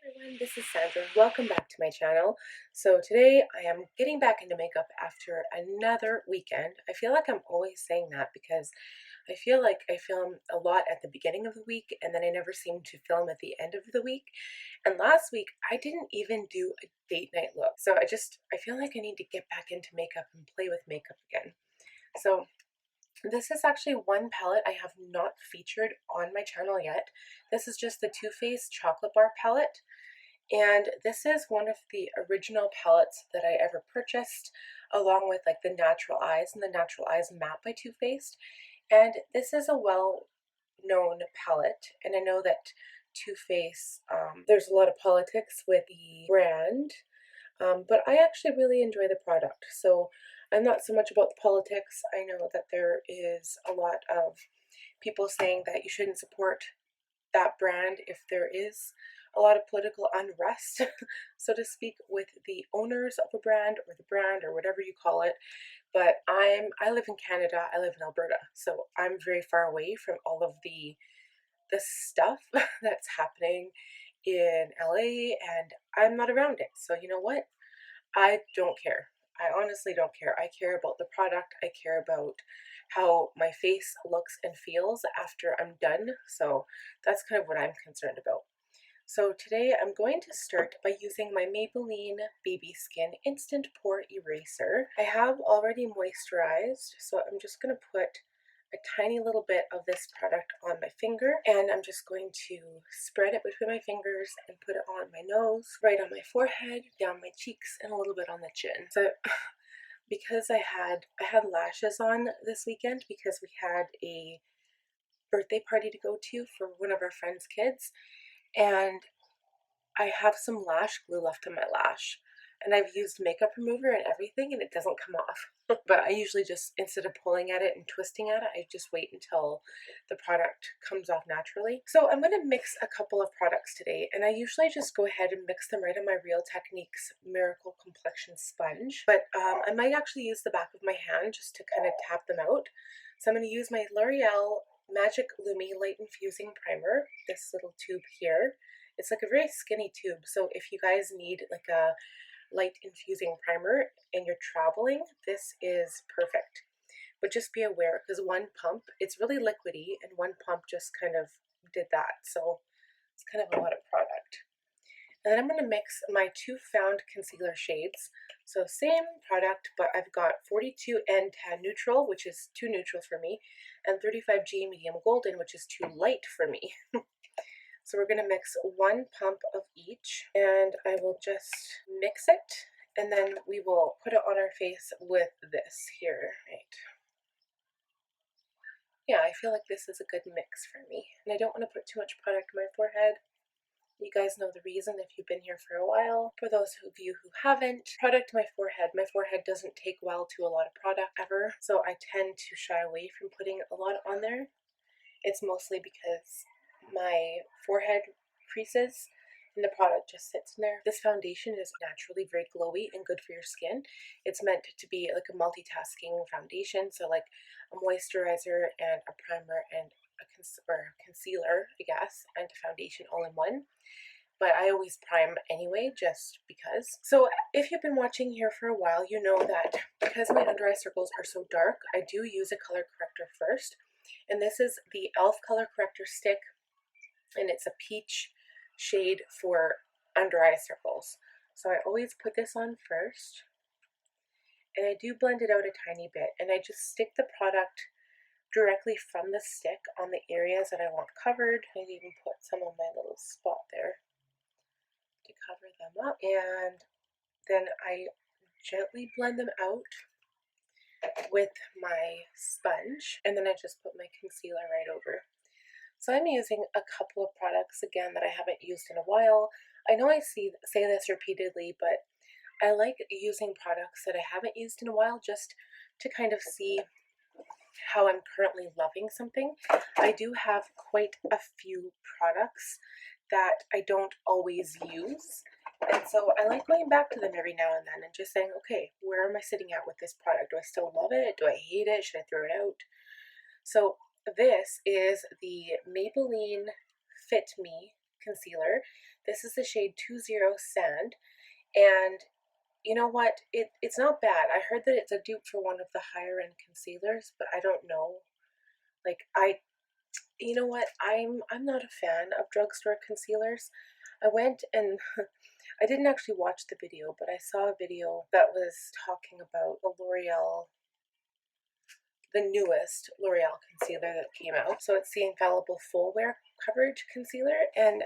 Everyone, this is Sandra. Welcome back to my channel. So today I am getting back into makeup after another weekend. I feel like I'm always saying that because I feel like I film a lot at the beginning of the week and then I never seem to film at the end of the week. And last week I didn't even do a date night look. So I feel like I need to get back into makeup and play with makeup again. So this is actually one palette I have not featured on my channel yet. This is just the Too Faced Chocolate Bar palette. And this is one of the original palettes that I ever purchased, along with like the Natural Eyes and the Natural Eyes matte by Too Faced. And this is a well-known palette, and I know that Too Faced, there's a lot of politics with the brand, but I actually really enjoy the product. So I'm not so much about the politics. I know that there is a lot of people saying that you shouldn't support that brand if there is a lot of political unrest, so to speak, with the owners of a brand or the brand or whatever you call it. But I live in Canada, I live in Alberta, so I'm very far away from all of the stuff that's happening in LA, and I'm not around it. So you know what? I don't care. I honestly don't care. I care about the product. I care about how my face looks and feels after I'm done. So that's kind of what I'm concerned about. So today I'm going to start by using my Maybelline Baby Skin Instant Pore Eraser. I have already moisturized, so I'm just going to put a tiny little bit of this product on my finger, and I'm just going to spread it between my fingers and put it on my nose, right on my forehead, down my cheeks, and a little bit on the chin. So because I had lashes on this weekend because we had a birthday party to go to for one of our friends' kids, and I have some lash glue left on my lash, and I've used makeup remover and everything and it doesn't come off. But I usually just, instead of pulling at it and twisting at it, I just wait until the product comes off naturally. So I'm going to mix a couple of products today, and I usually just go ahead and mix them right on my Real Techniques Miracle Complexion Sponge, but I might actually use the back of my hand just to kind of tap them out. So I'm going to use my L'Oreal Magic Lumi Light Infusing Primer, this little tube here. It's like a very skinny tube, so if you guys need like a light infusing primer and you're traveling, this is perfect. But just be aware, because one pump, it's really liquidy, and one pump just kind of did that, so it's kind of a lot of product. And then I'm going to mix my two Found concealer shades. So same product, but I've got 42N Tan Neutral, which is too neutral for me, and 35G Medium Golden, which is too light for me. So we're going to mix one pump of each, and I will just mix it, and then we will put it on our face with this here, right? Yeah, I feel like this is a good mix for me, and I don't want to put too much product on my forehead. You guys know the reason if you've been here for a while. For those of you who haven't, product my forehead doesn't take well to a lot of product ever, so I tend to shy away from putting a lot on there. It's mostly because my forehead creases and the product just sits in there. This foundation is naturally very glowy and good for your skin. It's meant to be like a multitasking foundation, so like a moisturizer and a primer and a concealer, I guess, and a foundation all in one. But I always prime anyway, just because. So if you've been watching here for a while, you know that because my under eye circles are so dark, I do use a color corrector first. And this is the e.l.f. color corrector stick, and it's a peach shade for under eye circles. So I always put this on first, and I do blend it out a tiny bit, and I just stick the product directly from the stick on the areas that I want covered. I even put some on my little spot there to cover them up, and then I gently blend them out with my sponge, and then I just put my concealer right over. So I'm using a couple of products again that I haven't used in a while. I know I say this repeatedly, but I like using products that I haven't used in a while just to kind of see how I'm currently loving something. I do have quite a few products that I don't always use, and so I like going back to them every now and then and just saying, okay, where am I sitting at with this product? Do I still love it? Do I hate it? Should I throw it out? So this is the Maybelline Fit Me concealer. This is the shade 20 Sand, and you know what? It's not bad. I heard that it's a dupe for one of the higher end concealers, but I don't know. Like you know what? I'm not a fan of drugstore concealers. I went and I didn't actually watch the video, but I saw a video that was talking about the L'Oreal, the newest L'Oreal concealer that came out. So it's the Infallible Full Wear Coverage Concealer, and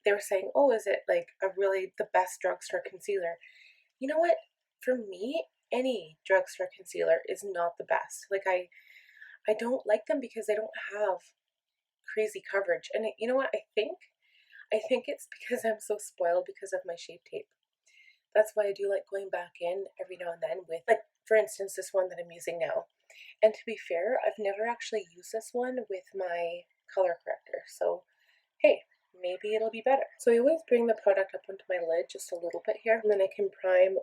they were saying, oh, is it like a really the best drugstore concealer? You know what? For me, any drugstore concealer is not the best. Like I don't like them because they don't have crazy coverage. And you know what? I think it's because I'm so spoiled because of my Shape Tape. That's why I do like going back in every now and then with, like, for instance, this one that I'm using now. And to be fair, I've never actually used this one with my color corrector. So, hey, maybe it'll be better. So I always bring the product up onto my lid just a little bit here, and then I can prime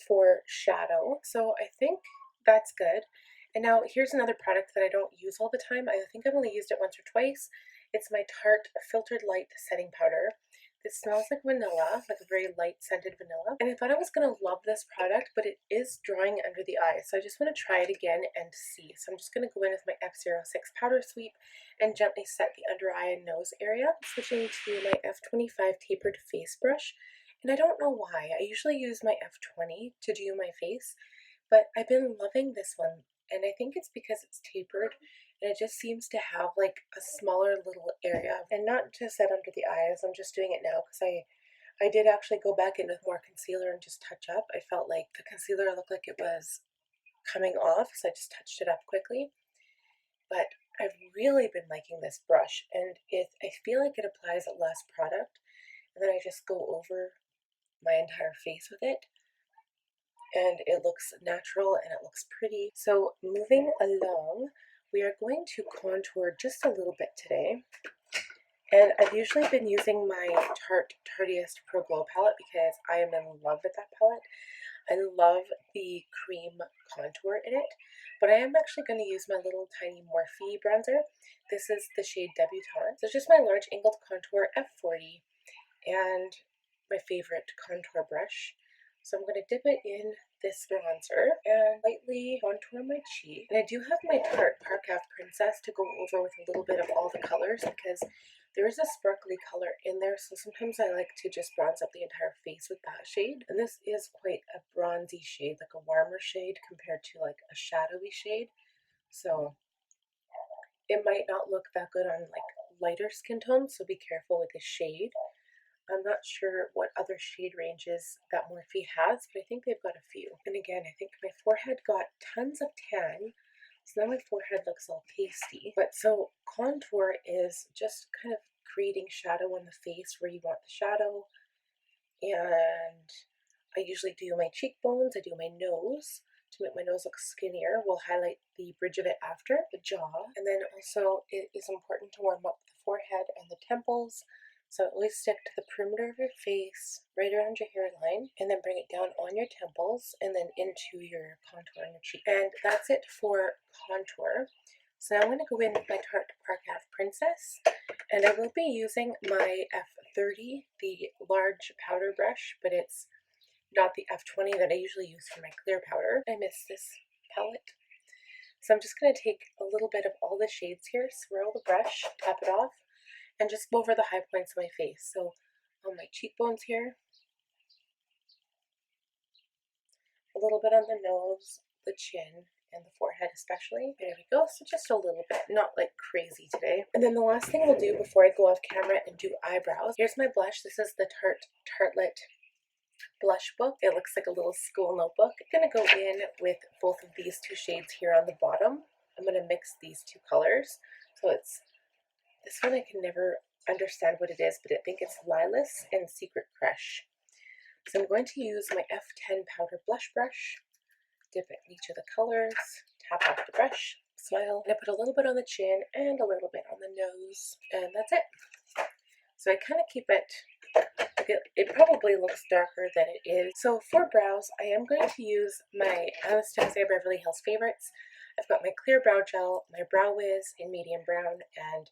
for shadow. So I think that's good. And now here's another product that I don't use all the time. I think I've only used it once or twice. It's my Tarte Filtered Light Setting Powder. This smells like vanilla, like a very light scented vanilla. And I thought I was going to love this product, but it is drying under the eyes. So I just want to try it again and see. So I'm just going to go in with my F06 powder sweep and gently set the under eye and nose area. Switching to my F25 tapered face brush. And I don't know why. I usually use my F20 to do my face, but I've been loving this one. And I think it's because it's tapered and it just seems to have like a smaller little area, and not to set under the eyes. I'm just doing it now because I did actually go back in with more concealer and just touch up. I felt like the concealer looked like it was coming off, so I just touched it up quickly. But I've really been liking this brush, and I feel like it applies less product, and then I just go over my entire face with it, and it looks natural and it looks pretty. So moving along, we are going to contour just a little bit today. And I've usually been using my Tarte Tarteist Pro Glow palette because I am in love with that palette. I love the cream contour in it, but I am actually going to use my little tiny Morphe bronzer. This is the shade Debutante. So it's just my large angled contour F40 and my favorite contour brush. So I'm going to dip it in this bronzer and lightly contour my cheek. And I do have my Tarte Park Ave Princess to go over with a little bit of all the colors because there is a sparkly color in there. So sometimes I like to just bronze up the entire face with that shade. And this is quite a bronzy shade, like a warmer shade compared to like a shadowy shade. So it might not look that good on like lighter skin tones, so be careful with the shade. I'm not sure what other shade ranges that Morphe has, but I think they've got a few. And again, I think my forehead got tons of tan, so now my forehead looks all pasty. But so contour is just kind of creating shadow on the face where you want the shadow. And I usually do my cheekbones, I do my nose. To make my nose look skinnier, we'll highlight the bridge of it after, the jaw. And then also it is important to warm up the forehead and the temples. So always stick to the perimeter of your face, right around your hairline, and then bring it down on your temples and then into your contour on your cheek. And that's it for contour. So now I'm going to go in with my Tarte Park Ave Princess, and I will be using my F30, the large powder brush, but it's not the F20 that I usually use for my clear powder. I miss this palette. So I'm just going to take a little bit of all the shades here, swirl the brush, tap it off, and just go over the high points of my face. So on my cheekbones here, a little bit on the nose, the chin, and the forehead especially. There we go. So just a little bit, not like crazy today. And then the last thing we'll do before I go off camera and do eyebrows, here's my blush. This is the Tartelette blush book. It looks like a little school notebook. I'm going to go in with both of these two shades here on the bottom. I'm going to mix these two colors. So it's this one, I can never understand what it is, but I think it's L.Y.L.A.S and Secret Crush. So I'm going to use my F10 powder blush brush, dip it in each of the colors, tap off the brush, smile, and I put a little bit on the chin and a little bit on the nose, and that's it. So I kind of keep it, it probably looks darker than it is. So for brows, I am going to use my Anastasia Beverly Hills Favorites. I've got my clear brow gel, my Brow Whiz in medium brown, and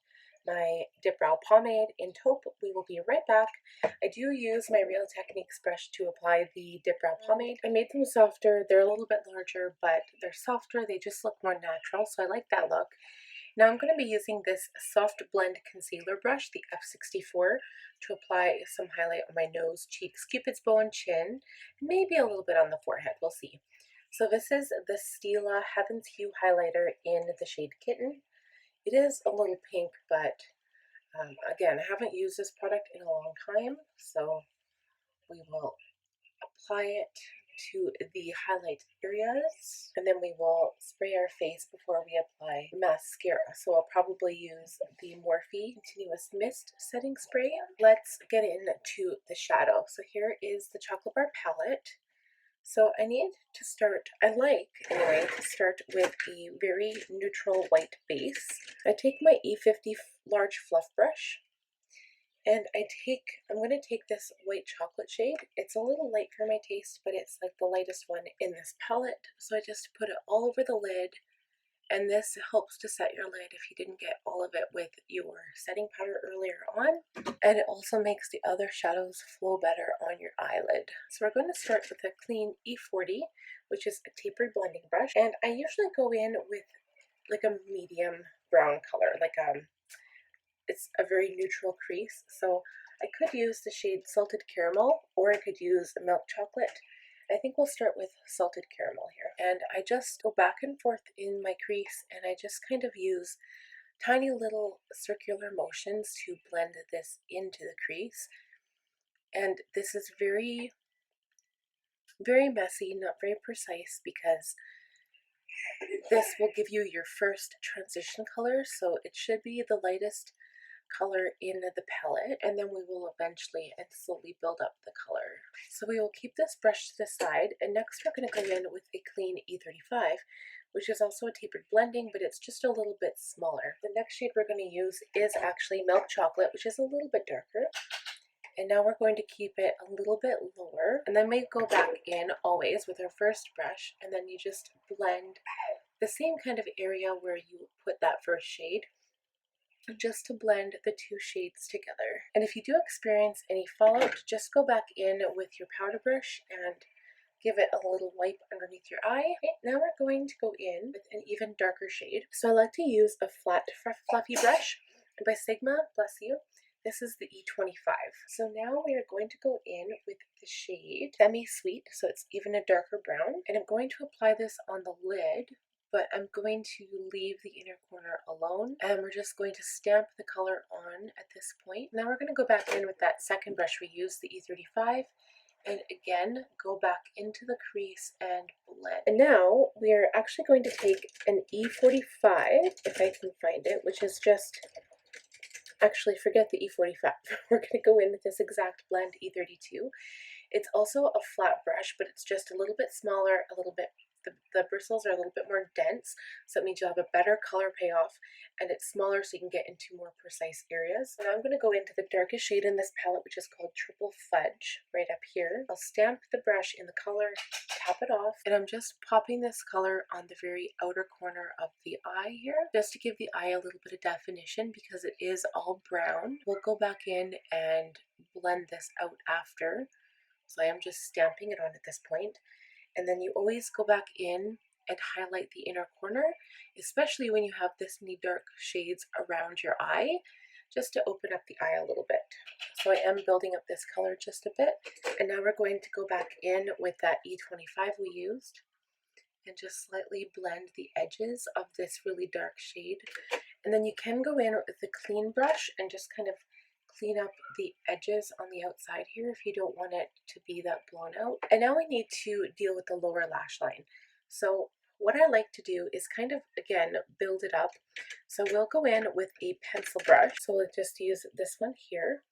my Dip Brow Pomade in Taupe. We will be right back. I do use my Real Techniques brush to apply the Dip Brow Pomade. I made them softer. They're a little bit larger, but they're softer. They just look more natural, so I like that look. Now I'm going to be using this Soft Blend Concealer brush, the F64, to apply some highlight on my nose, cheeks, Cupid's bow, and chin, and maybe a little bit on the forehead. We'll see. So this is the Stila Heaven's Hue highlighter in the shade Kitten. It is a little pink, but again, I haven't used this product in a long time, so we will apply it to the highlight areas, and then we will spray our face before we apply mascara. So I'll probably use the Morphe Continuous Mist Setting Spray. Let's get into the shadow. So here is the Chocolate Bar palette. So I need to start, anyway, to start with a very neutral white base. I take my E50 large fluff brush, and I'm going to take this white chocolate shade. It's a little light for my taste, but it's like the lightest one in this palette. So I just put it all over the lid, and this helps to set your lid if you didn't get all of it with your setting powder earlier on. And it also makes the other shadows flow better on your eyelid. So we're going to start with a clean E40, which is a tapered blending brush. And I usually go in with like a medium brown color, it's a very neutral crease, so I could use the shade Salted Caramel, or I could use Milk Chocolate. I think we'll start with Salted Caramel here. And I just go back and forth in my crease, and I just kind of use tiny little circular motions to blend this into the crease. And this is very, very messy, not very precise, because this will give you your first transition color, so it should be the lightest color in the palette, and then we will eventually and slowly build up the color. So we will keep this brush to the side, and next we're going to go in with a clean E35, which is also a tapered blending, but it's just a little bit smaller. The next shade we're going to use is actually Milk Chocolate, which is a little bit darker. And now we're going to keep it a little bit lower, and then we go back in always with our first brush, and then you just blend the same kind of area where you put that first shade, just to blend the two shades together. And if you do experience any fallout, just go back in with your powder brush and give it a little wipe underneath your eye. Okay, now we're going to go in with an even darker shade. So I like to use a flat, fluffy brush by Sigma, bless you. This is the E25. So now we are going to go in with the shade Semi Sweet, so it's even a darker brown. And I'm going to apply this on the lid, but I'm going to leave the inner corner alone, and we're just going to stamp the color on at this point. Now we're going to go back in with that second brush we used, the E35, and again go back into the crease and blend. And now we are actually going to take an E45, if I can find it, which is just, actually forget the E45. We're going to go in with this exact blend, E32. It's also a flat brush, but it's just a little bit smaller, a little bit, the bristles are a little bit more dense, so it means you'll have a better color payoff, and it's smaller so you can get into more precise areas. Now I'm going to go into the darkest shade in this palette, which is called Triple Fudge, right up here. I'll stamp the brush in the color, tap it off, and I'm just popping this color on the very outer corner of the eye here, just to give the eye a little bit of definition because it is all brown. We'll go back in and blend this out after. So I am just stamping it on at this point. And then you always go back in and highlight the inner corner, especially when you have this many dark shades around your eye, just to open up the eye a little bit. So I am building up this color just a bit. And now we're going to go back in with that E25 we used and just slightly blend the edges of this really dark shade. And then you can go in with a clean brush and just kind of clean up the edges on the outside here if you don't want it to be that blown out. And now we need to deal with the lower lash line. So what I like to do is kind of, again, build it up. So we'll go in with a pencil brush. So we'll just use this one here.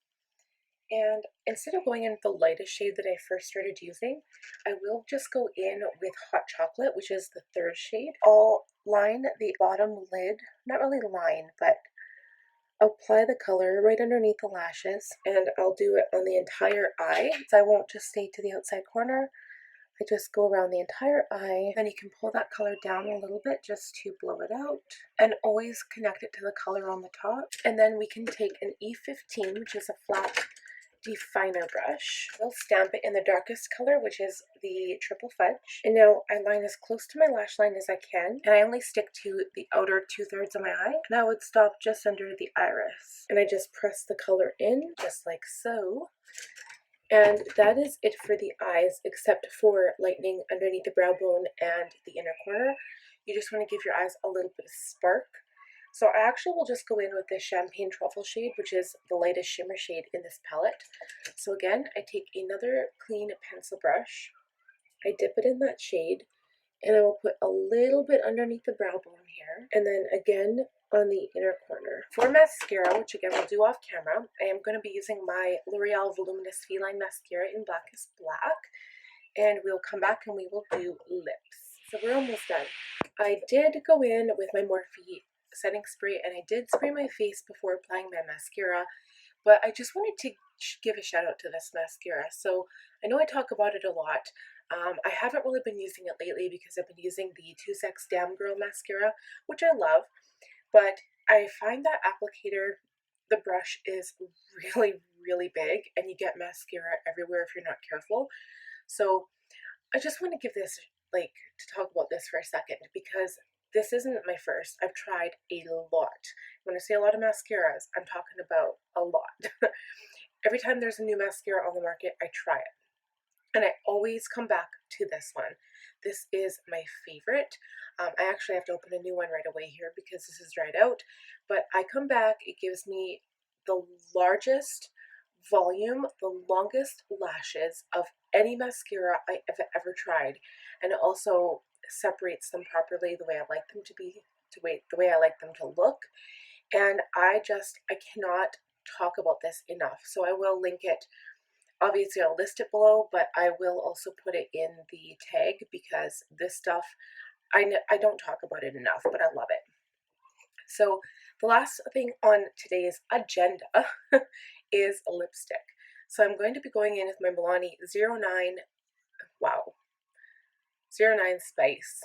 And instead of going in with the lightest shade that I first started using, I will just go in with Hot Chocolate, which is the third shade. I'll line the bottom lid, not really line, but apply the color right underneath the lashes, and I'll do it on the entire eye. So I won't just stay to the outside corner. I just go around the entire eye, then you can pull that color down a little bit just to blow it out, and always connect it to the color on the top. And then we can take an E15, which is a flat definer brush. We'll stamp it in the darkest color, which is the Triple Fudge. And now I line as close to my lash line as I can, and I only stick to the outer 2/3 of my eye, and I would stop just under the iris. And I just press the color in, just like so. And that is it for the eyes, except for lightening underneath the brow bone and the inner corner. You just want to give your eyes a little bit of spark. So I actually will just go in with this Champagne Truffle shade, which is the lightest shimmer shade in this palette. So again, I take another clean pencil brush, I dip it in that shade, and I will put a little bit underneath the brow bone here, and then again on the inner corner. For mascara, which again we'll do off camera, I am going to be using my L'Oreal Voluminous Feline Mascara in Blackest Black, and we'll come back and we will do lips. So we're almost done. I did go in with my Morphe setting spray, and I did spray my face before applying my mascara, but I just wanted to give a shout out to this mascara. So I know I talk about it a lot. I haven't really been using it lately because I've been using the Two Sex Damn Girl mascara, which I love, but I find that applicator, the brush is really big, and you get mascara everywhere if you're not careful. So I just want to give this, to talk about this for a second, because this isn't my first. I've tried a lot. When I say a lot of mascaras, I'm talking about a lot. Every time there's a new mascara on the market, I try it. And I always come back to this one. This is my favorite. I actually have to open a new one right away here because this is dried out. But I come back, it gives me the largest volume, the longest lashes of any mascara I have ever tried. And it also separates them properly the way I like them to be, the way I like them to look. And I cannot talk about this enough. So I will link it. Obviously, I'll list it below, but I will also put it in the tag because this stuff, I don't talk about it enough, but I love it. So the last thing on today's agenda is lipstick. So I'm going to be going in with my Milani 09, wow, 09 Spice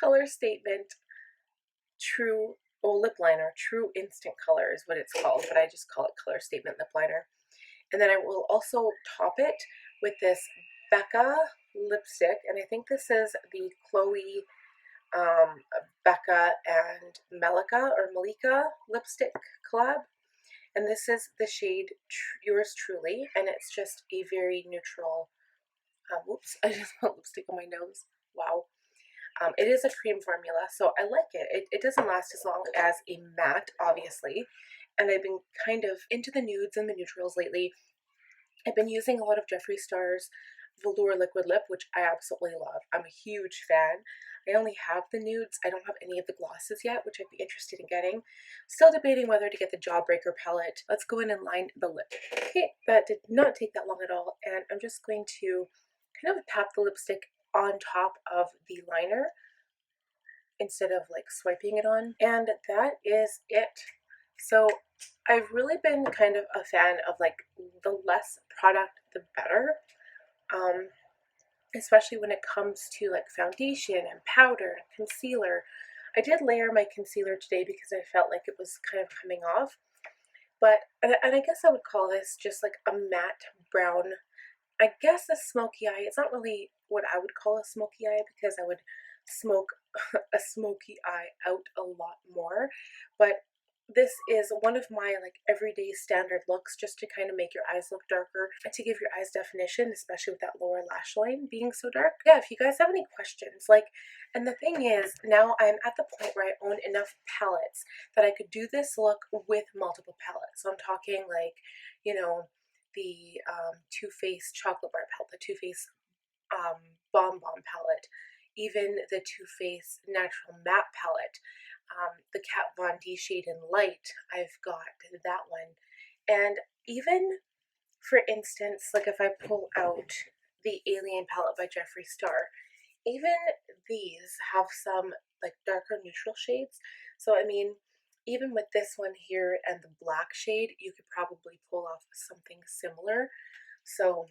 Color Statement True, lip liner. True Instant Color is what it's called, but I just call it Color Statement Lip Liner. And then I will also top it with this Becca lipstick, and I think this is the Chloe Becca and Malika lipstick collab. And this is the shade Yours Truly, and it's just a very neutral, whoops, I just put lipstick on my nose, wow. It is a cream formula, so I like it. It doesn't last as long as a matte, obviously, and I've been kind of into the nudes and the neutrals lately. I've been using a lot of Jeffree Star's Velour Liquid Lip, which I absolutely love. I'm a huge fan. I only have the nudes. I don't have any of the glosses yet, which I'd be interested in getting. Still debating whether to get the Jawbreaker palette. Let's go in and line the lip. Okay, that did not take that long at all, and I'm just going to kind of tap the lipstick on top of the liner instead of swiping it on, and that is it. So I've really been kind of a fan of the less product the better, especially when it comes to foundation and powder and concealer. I did layer my concealer today because I felt like it was kind of coming off, but and I guess I would call this just a matte brown. I guess a smoky eye. It's not really what I would call a smoky eye because I would smoke a smoky eye out a lot more, but this is one of my everyday standard looks, just to kind of make your eyes look darker and to give your eyes definition, especially with that lower lash line being so dark. Yeah, if you guys have any questions, and the thing is, now I'm at the point where I own enough palettes that I could do this look with multiple palettes. So I'm talking the Too Faced chocolate bar palette, the Too Faced Bomb Bomb palette, even the Too Faced Natural Matte palette, the Kat Von D shade in Light. I've got that one, and even for instance, if I pull out the Alien palette by Jeffree Star, even these have some darker neutral shades. So I mean, even with this one here and the black shade, you could probably pull off something similar. So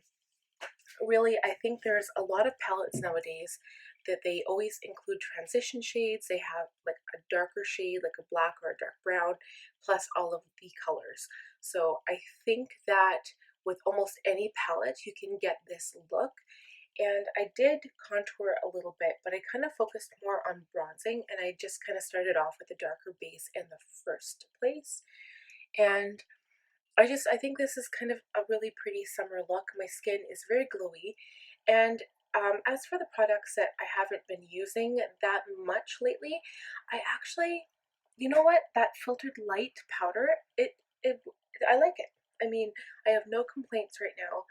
really, I think there's a lot of palettes nowadays that they always include transition shades. They have like a darker shade, like a black or a dark brown, plus all of the colors. So I think that with almost any palette, you can get this look. And I did contour a little bit, but I kind of focused more on bronzing, and I just kind of started off with a darker base in the first place. And I think this is kind of a really pretty summer look. My skin is very glowy. And as for the products that I haven't been using that much lately, I actually, you know what? That filtered light powder, it I like it. I mean, I have no complaints right now.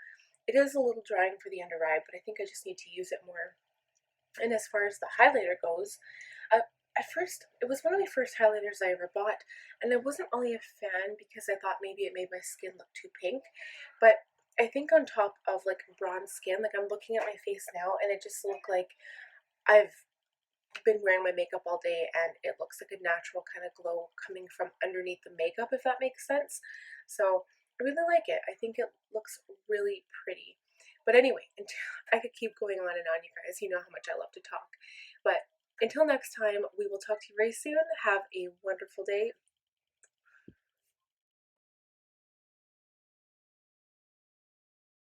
It is a little drying for the under eye, but I think I just need to use it more. And as far as the highlighter goes, uh, at first, it was one of my first highlighters I ever bought, and I wasn't really a fan because I thought maybe it made my skin look too pink. But I think on top of like bronze skin, like I'm looking at my face now, and it just looked like I've been wearing my makeup all day, and it looks like a natural kind of glow coming from underneath the makeup, if that makes sense. So I really like it. I think it looks really pretty. But anyway, I could keep going on and on, you guys. You know how much I love to talk. But until next time, we will talk to you very soon. Have a wonderful day.